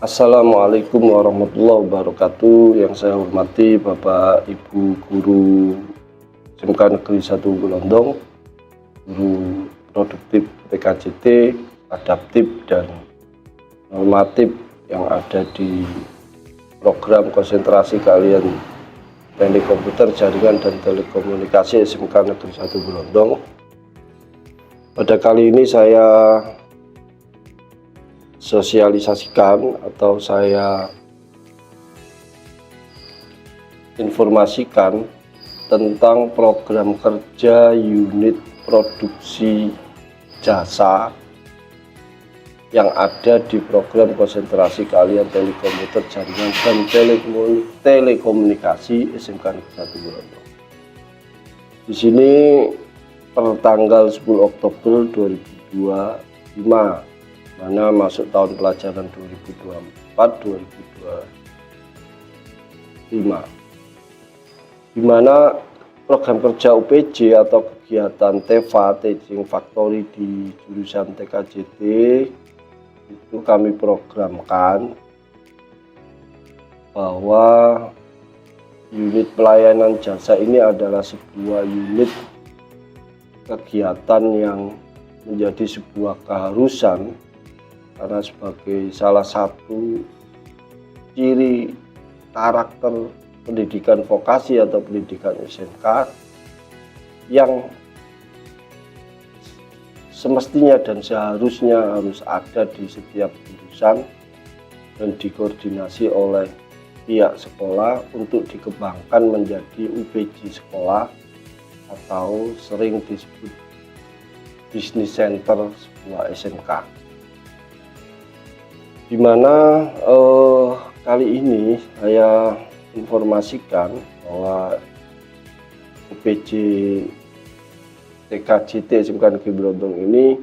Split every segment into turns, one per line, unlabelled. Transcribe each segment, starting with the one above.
Assalamualaikum warahmatullahi wabarakatuh. Yang saya hormati Bapak Ibu Guru SMK Negeri 1 Gelondong, Guru Produktif TKJT, Adaptif dan Normatif yang ada di program konsentrasi keahlian Teknik Komputer, Jaringan dan Telekomunikasi SMK Negeri 1 Gelondong. Pada kali ini saya sosialisasikan atau saya informasikan tentang program kerja unit produksi jasa yang ada di program konsentrasi keahlian teknik komputer, jaringan dan telekomunikasi SMK Negeri 1 Gelondong. Di sini per tanggal 10 Oktober 2025, mana masuk tahun pelajaran 2024-2025, di mana program kerja UPJ atau kegiatan TEFA Teaching Factory di jurusan TKJT itu kami programkan bahwa unit pelayanan jasa ini adalah sebuah unit kegiatan yang menjadi sebuah keharusan, karena sebagai salah satu ciri karakter pendidikan vokasi atau pendidikan SMK yang semestinya dan seharusnya harus ada di setiap jurusan dan dikoordinasi oleh pihak sekolah untuk dikembangkan menjadi UPJ sekolah atau sering disebut business center sebuah SMK. Di mana kali ini saya informasikan bahwa UPJ TKJT SMK Negeri Gelondong ini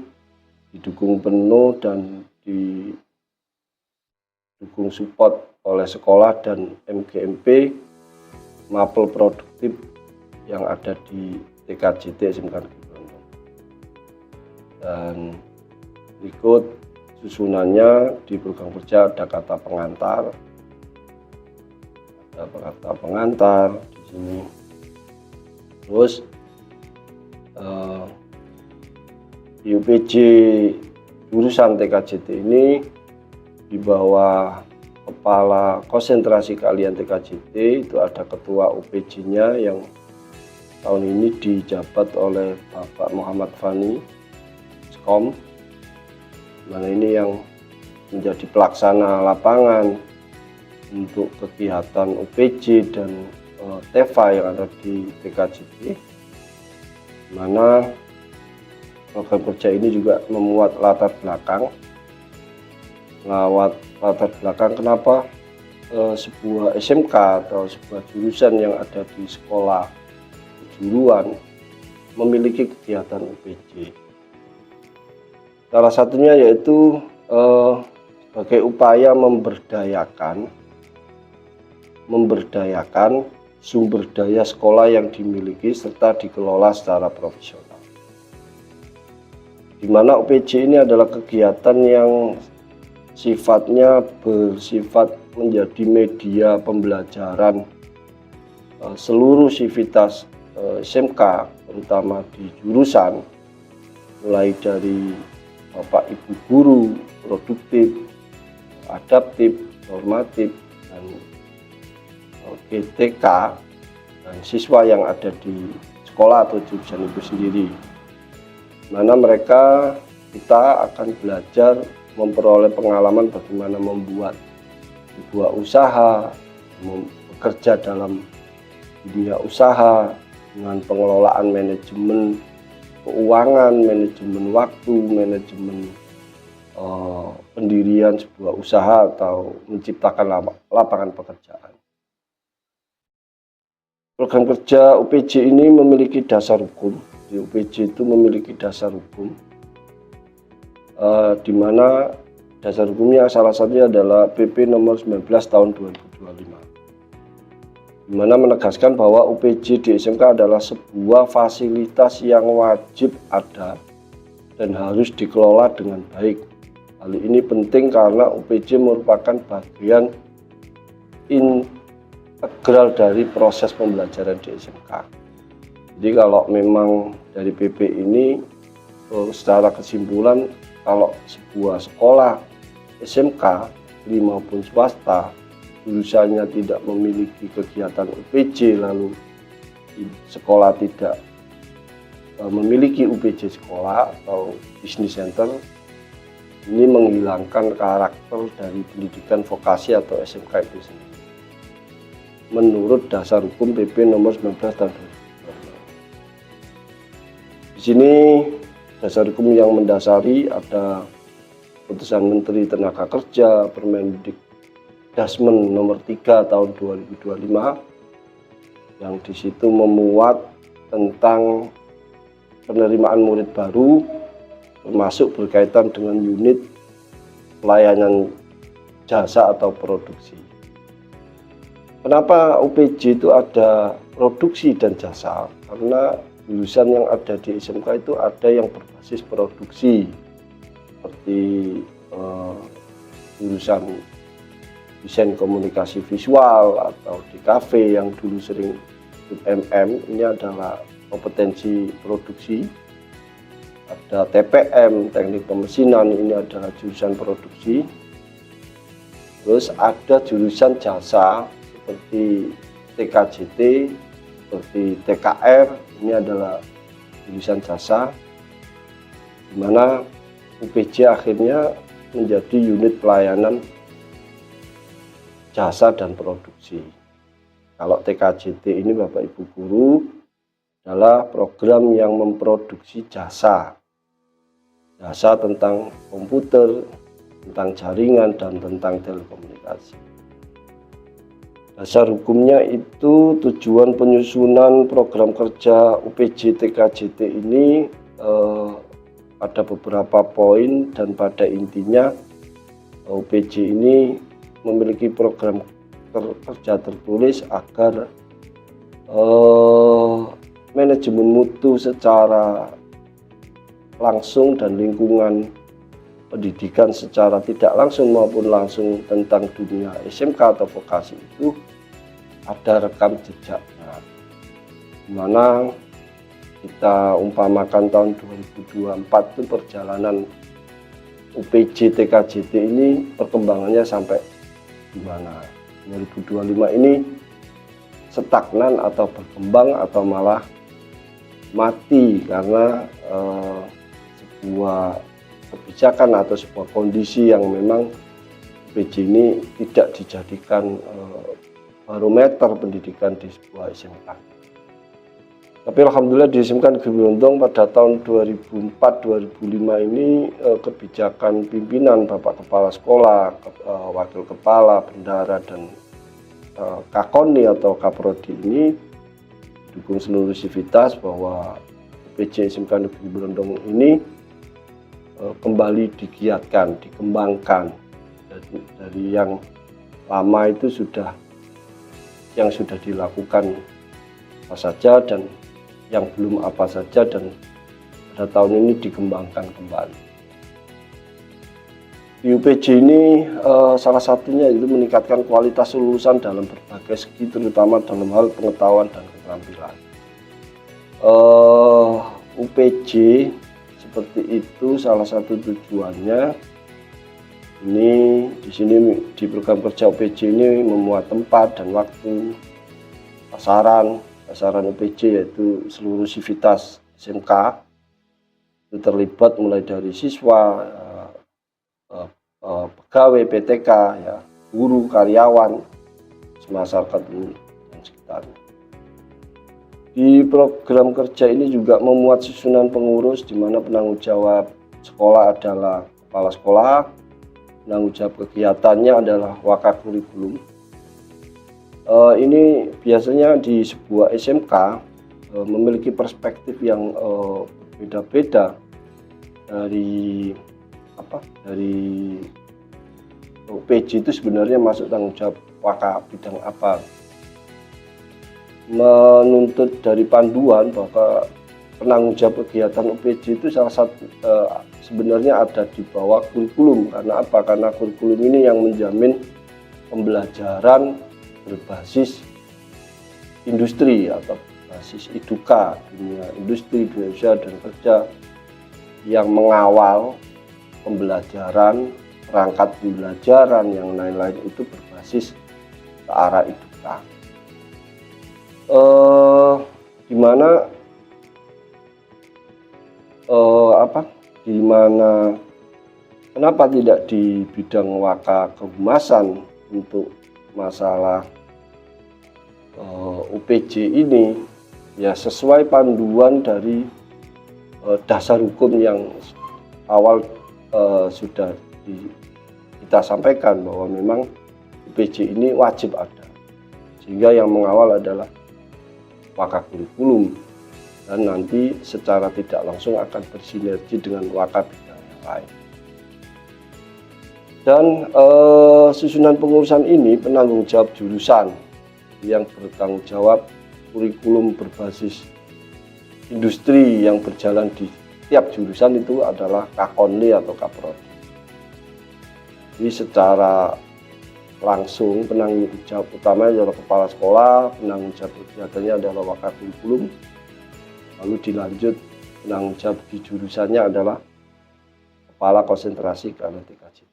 didukung penuh dan didukung support oleh sekolah dan MGMP Mapel Produktif yang ada di TKJT SMK Negeri Gelondong. Dan berikut susunannya di program kerja ada kata pengantar, di sini. Terus di UPJ jurusan TKJT ini di bawah kepala konsentrasi keahlian TKJT itu ada ketua UPJ-nya yang tahun ini dijabat oleh Bapak Muhammad Fani Skom, mana ini yang menjadi pelaksana lapangan untuk kegiatan UPJ dan TEFA yang ada di TKJT, mana program kerja ini juga memuat latar belakang kenapa sebuah SMK atau sebuah jurusan yang ada di sekolah kejuruan memiliki kegiatan UPJ. Salah satunya yaitu sebagai upaya memberdayakan sumber daya sekolah yang dimiliki serta dikelola secara profesional. Di mana UPJ ini adalah kegiatan yang sifatnya bersifat menjadi media pembelajaran seluruh sivitas SMK, terutama di jurusan, mulai dari Bapak Ibu Guru Produktif, Adaptif, Normatif, dan GTK, dan siswa yang ada di sekolah atau jurusan itu sendiri, mana kita akan belajar memperoleh pengalaman bagaimana membuat sebuah usaha, bekerja dalam dunia usaha dengan pengelolaan manajemen keuangan, manajemen waktu, manajemen pendirian sebuah usaha atau menciptakan lapangan pekerjaan. Program kerja UPJ ini memiliki dasar hukum. Di UPJ itu memiliki dasar hukum, di mana dasar hukumnya salah satunya adalah PP nomor 19 tahun 2025. Di mana menegaskan bahwa UPJ di SMK adalah sebuah fasilitas yang wajib ada dan harus dikelola dengan baik Hal ini penting karena UPJ merupakan bagian integral dari proses pembelajaran di SMK. Jadi kalau memang dari PP ini secara kesimpulan, kalau sebuah sekolah SMK negeri maupun swasta jurusannya tidak memiliki kegiatan UPJ, lalu sekolah tidak memiliki UPJ sekolah atau business center, ini menghilangkan karakter dari pendidikan vokasi atau SMK itu sendiri. Menurut dasar hukum PP nomor 19 tahun 2012. Di sini dasar hukum yang mendasari ada Putusan Menteri Tenaga Kerja Permendikdasmen nomor 3 tahun 2025 yang di situ memuat tentang penerimaan murid baru termasuk berkaitan dengan unit pelayanan jasa atau produksi. Kenapa UPJ itu ada produksi dan jasa? Karena jurusan yang ada di SMK itu ada yang berbasis produksi seperti jurusan desain komunikasi visual atau DKV yang dulu sering ini adalah kompetensi produksi. Ada TPM, teknik pemesinan, ini adalah jurusan produksi. Terus ada jurusan jasa seperti TKJT, seperti TKR, ini adalah jurusan jasa, di mana UPJ akhirnya menjadi unit pelayanan jasa dan produksi. Kalau TKJT ini Bapak Ibu Guru adalah program yang memproduksi jasa tentang komputer, tentang jaringan, dan tentang telekomunikasi. Dasar hukumnya itu tujuan penyusunan program kerja UPJ TKJT ini ada beberapa poin, dan pada intinya UPJ ini memiliki program kerja tertulis agar manajemen mutu secara langsung dan lingkungan pendidikan secara tidak langsung maupun langsung tentang dunia SMK atau vokasi itu ada rekam jejaknya, dimana kita umpamakan tahun 2024 itu perjalanan UPJ TKJT ini perkembangannya sampai di mana. 2025 ini stagnan atau berkembang atau malah mati karena sebuah kebijakan atau sebuah kondisi yang memang UPJ ini tidak dijadikan barometer pendidikan di sebuah SMK. Tapi alhamdulillah di SMK Negeri Brondong pada tahun 2004-2005 ini kebijakan pimpinan Bapak Kepala Sekolah, Wakil Kepala, Bendahara, dan Kakoni atau Kaprodi ini dukung seluruh sivitas bahwa UPJ SMK Negeri Brondong ini kembali digiatkan, dikembangkan dari yang lama itu yang sudah dilakukan apa saja dan yang belum apa saja, dan pada tahun ini dikembangkan kembali. Di UPJ ini salah satunya itu meningkatkan kualitas lulusan dalam berbagai segi, terutama dalam hal pengetahuan dan keterampilan. UPJ seperti itu salah satu tujuannya. Ini di sini di program kerja UPJ ini memuat tempat dan waktu, sasaran UPJ yaitu seluruh sivitas SMK itu terlibat mulai dari siswa, pegawai PTK, ya, guru, karyawan, masyarakat dan sekitarnya. Di program kerja ini juga memuat susunan pengurus di mana penanggung jawab sekolah adalah kepala sekolah, penanggung jawab kegiatannya adalah wakakurikulum. Ini biasanya di sebuah SMK memiliki perspektif yang berbeda-beda dari UPJ itu sebenarnya masuk tanggung jawab waka bidang apa. Menuntut dari panduan bahwa penanggung jawab kegiatan UPJ itu salah satu sebenarnya ada di bawah kurikulum. Karena apa? Karena kurikulum ini yang menjamin pembelajaran berbasis industri atau berbasis IDUKA, dunia industri, dunia usaha dan kerja, yang mengawal pembelajaran, perangkat pembelajaran yang lain-lain itu berbasis ke arah IDUKA. Kenapa tidak di bidang waka kehumasan untuk masalah UPJ ini, ya sesuai panduan dari dasar hukum yang awal sudah kita sampaikan bahwa memang UPJ ini wajib ada, sehingga yang mengawal adalah waka kurikulum dan nanti secara tidak langsung akan bersinergi dengan waka bidang yang lain. Dan susunan pengurusan ini penanggung jawab jurusan yang bertanggung jawab kurikulum berbasis industri yang berjalan di tiap jurusan itu adalah Kakonli atau Kaprodi. Jadi secara langsung penanggung jawab utamanya adalah kepala sekolah, penanggung jawab kegiatannya adalah wakakurikulum, lalu dilanjut penanggung jawab di jurusannya adalah kepala konsentrasi karena TKJ.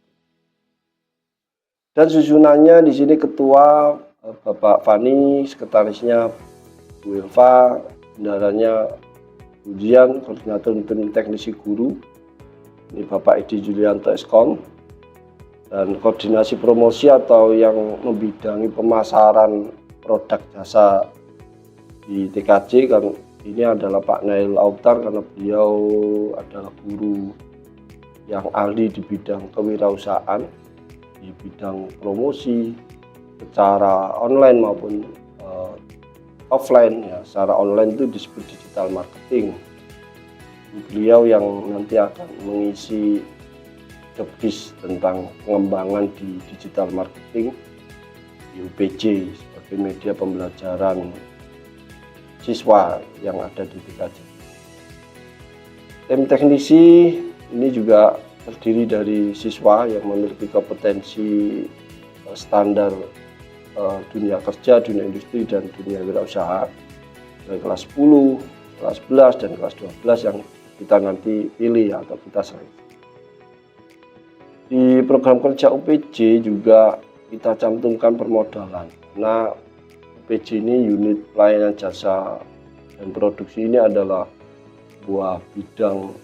Dan susunannya di sini ketua Bapak Fani, sekretarisnya Bu Elva, bendaranya ujian, koordinator tim teknisi guru, ini Bapak Edi Julianto Eskom, dan koordinasi promosi atau yang membidangi pemasaran produk jasa di TKJ kan ini adalah Pak Nail Autar, karena beliau adalah guru yang ahli di bidang kewirausahaan, di bidang promosi secara online maupun offline. Ya, secara online itu disebut digital marketing. Beliau yang nanti akan mengisi jobdesk tentang pengembangan di digital marketing di UPJ sebagai media pembelajaran siswa yang ada di TKJ. Tim teknisi ini juga terdiri dari siswa yang memiliki kompetensi standar dunia kerja, dunia industri, dan dunia wirausaha dari kelas 10, kelas 11, dan kelas 12 yang kita nanti pilih atau kita seleksi. Di program kerja UPJ juga kita cantumkan permodalan. Nah, UPJ ini unit pelayanan jasa dan produksi ini adalah sebuah bidang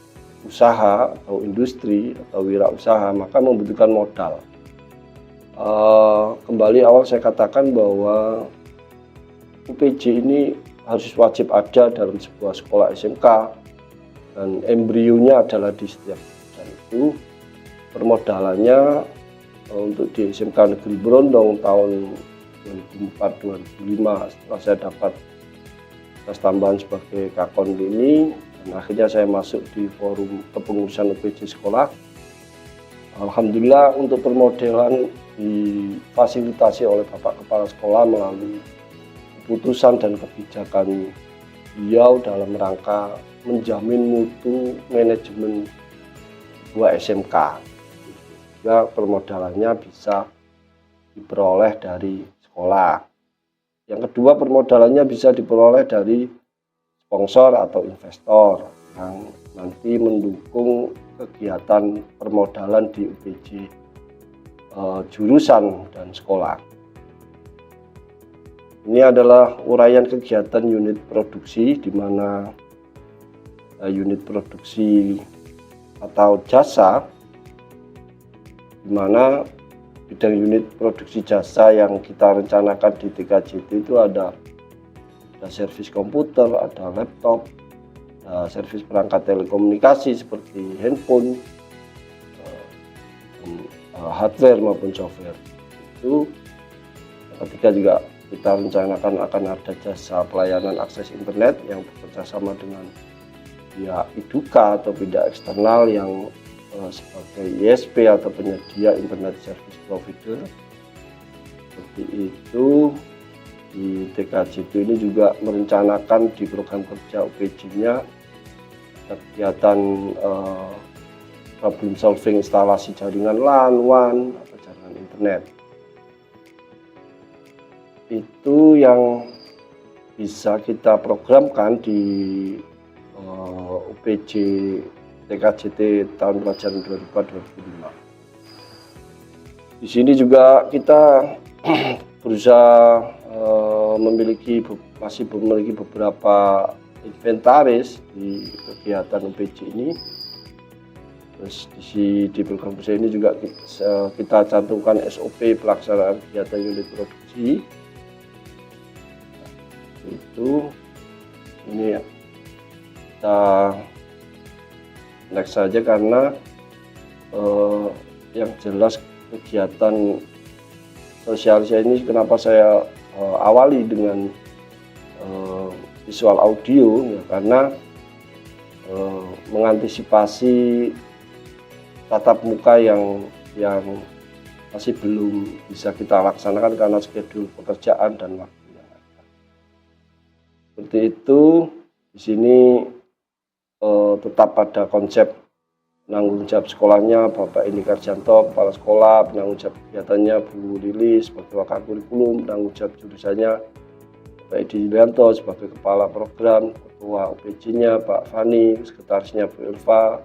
usaha atau industri atau wirausaha, maka membutuhkan modal. Kembali awal saya katakan bahwa UPJ ini harus wajib ada dalam sebuah sekolah SMK dan embrionya adalah di setiap jurusan itu. Permodalannya untuk di SMK Negeri Brondong tahun 2004-2005 setelah saya dapat tes tambahan sebagai Kakon ini, dan akhirnya saya masuk di forum kepengurusan UPJ sekolah. Alhamdulillah untuk permodalan difasilitasi oleh Bapak Kepala Sekolah melalui keputusan dan kebijakan beliau dalam rangka menjamin mutu manajemen sebuah SMK. Sehingga permodalannya bisa diperoleh dari sekolah. Yang kedua, permodalannya bisa diperoleh dari sponsor atau investor yang nanti mendukung kegiatan permodalan di UPJ jurusan dan sekolah. Ini adalah uraian kegiatan unit produksi, di mana unit produksi atau jasa, di mana bidang unit produksi jasa yang kita rencanakan di TKJT itu ada servis komputer, ada laptop, ada servis perangkat telekomunikasi seperti handphone, hardware maupun software. Itu ketika juga kita rencanakan akan ada jasa pelayanan akses internet yang bekerjasama dengan pihak IDUKA atau pihak eksternal yang sebagai ISP atau penyedia internet service provider. Seperti itu. Di TKJ ini juga merencanakan di program kerja UPJ-nya ada kegiatan problem solving instalasi jaringan LAN, WAN, atau jaringan internet. Itu yang bisa kita programkan di UPJ TKJT tahun pelajaran 2004-2005. Di sini juga kita berusaha masih memiliki beberapa inventaris di kegiatan UPJ ini. Terus di program kerja ini juga kita cantumkan SOP pelaksanaan kegiatan unit produksi. Itu ini ya, kita next saja karena yang jelas kegiatan sosialisasi ini kenapa saya awali dengan visual audio ya, karena mengantisipasi tatap muka yang masih belum bisa kita laksanakan karena schedule pekerjaan dan waktu yang ada. Seperti itu, di sini tetap pada konsep penanggung jawab sekolahnya Bapak Indi Karjanto, Kepala Sekolah, penanggung jawab kegiatannya Bu Lilis sebagai wakil kurikulum, penanggung jawab jurusannya Pak Edi Yulianto sebagai Kepala Program, Ketua UPJ-nya Pak Fani, Sekretarisnya Bu Irva,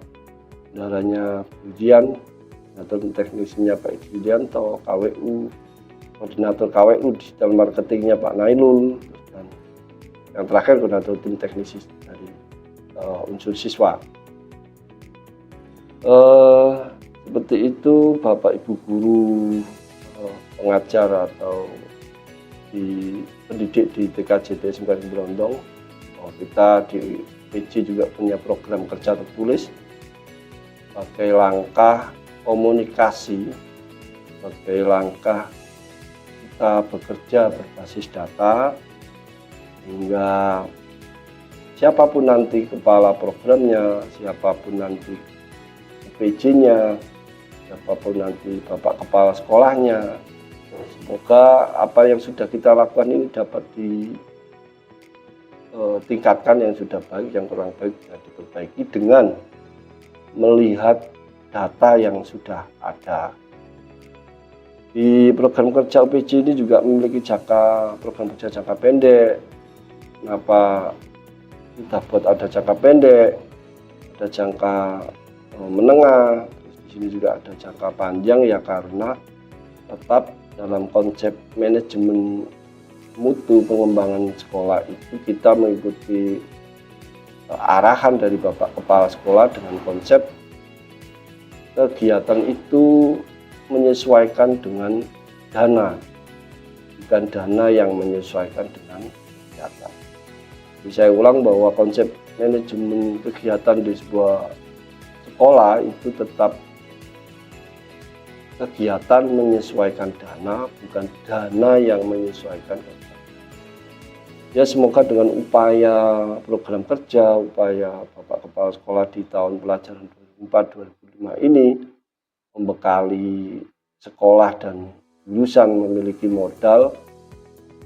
bendaranya Bu Dian, koordinator teknisnya Pak Edi Yulianto, KWU, koordinator KWU digital marketingnya Pak Nailul, dan yang terakhir koordinator tim teknisi dari unsur siswa. Seperti itu Bapak Ibu guru pengajar atau pendidik di TKJT SMK Brondong. Kita di PJ juga punya program kerja tertulis sebagai langkah komunikasi, sebagai langkah kita bekerja berbasis data, hingga siapapun nanti kepala programnya, siapapun nanti PJ-nya, siapapun nanti Bapak Kepala Sekolahnya, semoga apa yang sudah kita lakukan ini dapat ditingkatkan, yang sudah baik, yang kurang baik bisa diperbaiki dengan melihat data yang sudah ada. Di program kerja UPJ ini juga memiliki program kerja jangka pendek. Kenapa kita buat ada jangka pendek, ada jangka menengah, terus di sini juga ada jangka panjang ya, karena tetap dalam konsep manajemen mutu pengembangan sekolah itu kita mengikuti arahan dari Bapak Kepala Sekolah dengan konsep kegiatan itu menyesuaikan dengan dana, bukan dana yang menyesuaikan dengan kegiatan. Jadi saya ulang bahwa konsep manajemen kegiatan di sebuah sekolah itu tetap kegiatan menyesuaikan dana, bukan dana yang menyesuaikan kegiatan. Ya, semoga dengan upaya program kerja, upaya Bapak Kepala Sekolah di tahun pelajaran 2004-2005 ini membekali sekolah dan lulusan memiliki modal,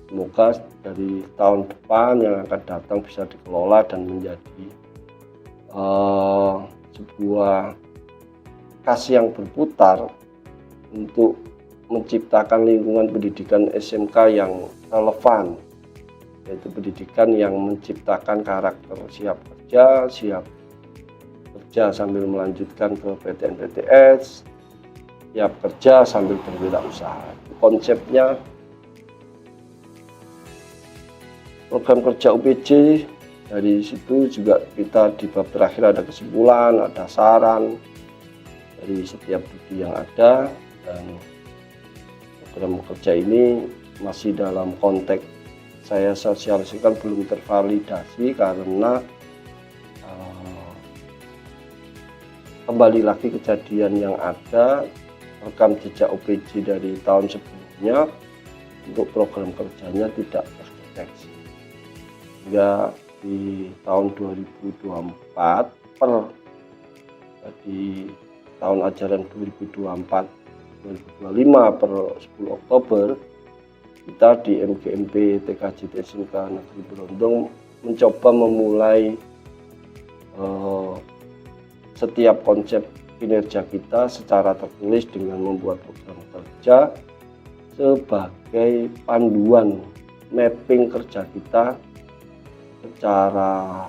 semoga dari tahun depan yang akan datang bisa dikelola dan menjadi sebuah kas yang berputar untuk menciptakan lingkungan pendidikan SMK yang relevan, yaitu pendidikan yang menciptakan karakter siap kerja sambil melanjutkan ke PTN-PTS, siap kerja sambil berwirausaha. Konsepnya program kerja UPJ. Dari situ juga kita di bab terakhir ada kesimpulan, ada saran dari setiap studi yang ada, dan program kerja ini masih dalam konteks saya sosialisasikan belum tervalidasi karena kembali lagi kejadian yang ada, rekam jejak UPJ dari tahun sebelumnya untuk program kerjanya tidak terdeteksi. Hingga di tahun 2024 di tahun ajaran 2024-2025 per 10 Oktober kita di MGMP TKJT SMK Negeri Brondong mencoba memulai setiap konsep kinerja kita secara tertulis dengan membuat program kerja sebagai panduan mapping kerja kita secara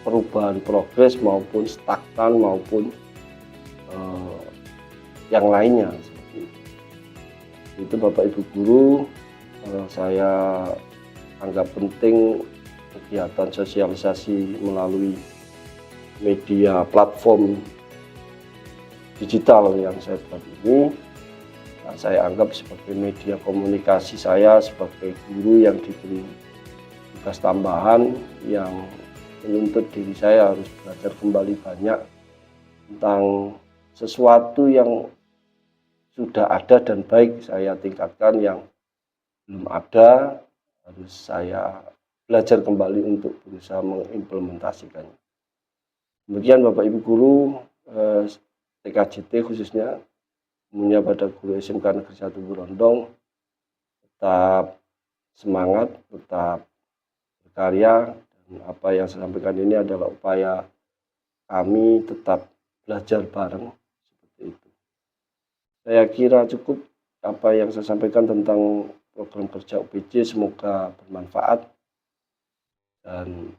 perubahan progres maupun stagnan maupun yang lainnya. Seperti itu Bapak Ibu Guru, saya anggap penting kegiatan sosialisasi melalui media platform digital yang saya buat ini. Nah, saya anggap sebagai media komunikasi saya sebagai guru yang diberi tugas tambahan yang menuntut diri saya harus belajar kembali banyak tentang sesuatu yang sudah ada dan baik saya tingkatkan, yang belum ada harus saya belajar kembali untuk berusaha mengimplementasikannya. Demikian Bapak Ibu Guru, TKJT khususnya, umumnya pada guru SMK Negeri 1 Brondong, tetap semangat, tetap berkarya, dan apa yang saya sampaikan ini adalah upaya kami tetap belajar bareng, seperti itu. Saya kira cukup apa yang saya sampaikan tentang program kerja UPJ, semoga bermanfaat dan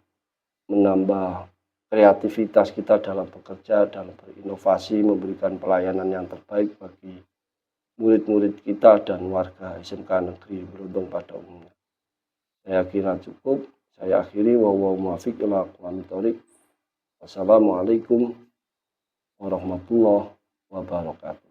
menambah kreativitas kita dalam bekerja, dalam berinovasi, memberikan pelayanan yang terbaik bagi murid-murid kita dan warga SMK Negeri Brondong pada umumnya. Saya kira cukup. Saya akhiri, wallahu muwaffiq ila aqwamit thoriq. Wassalamualaikum warahmatullahi wabarakatuh.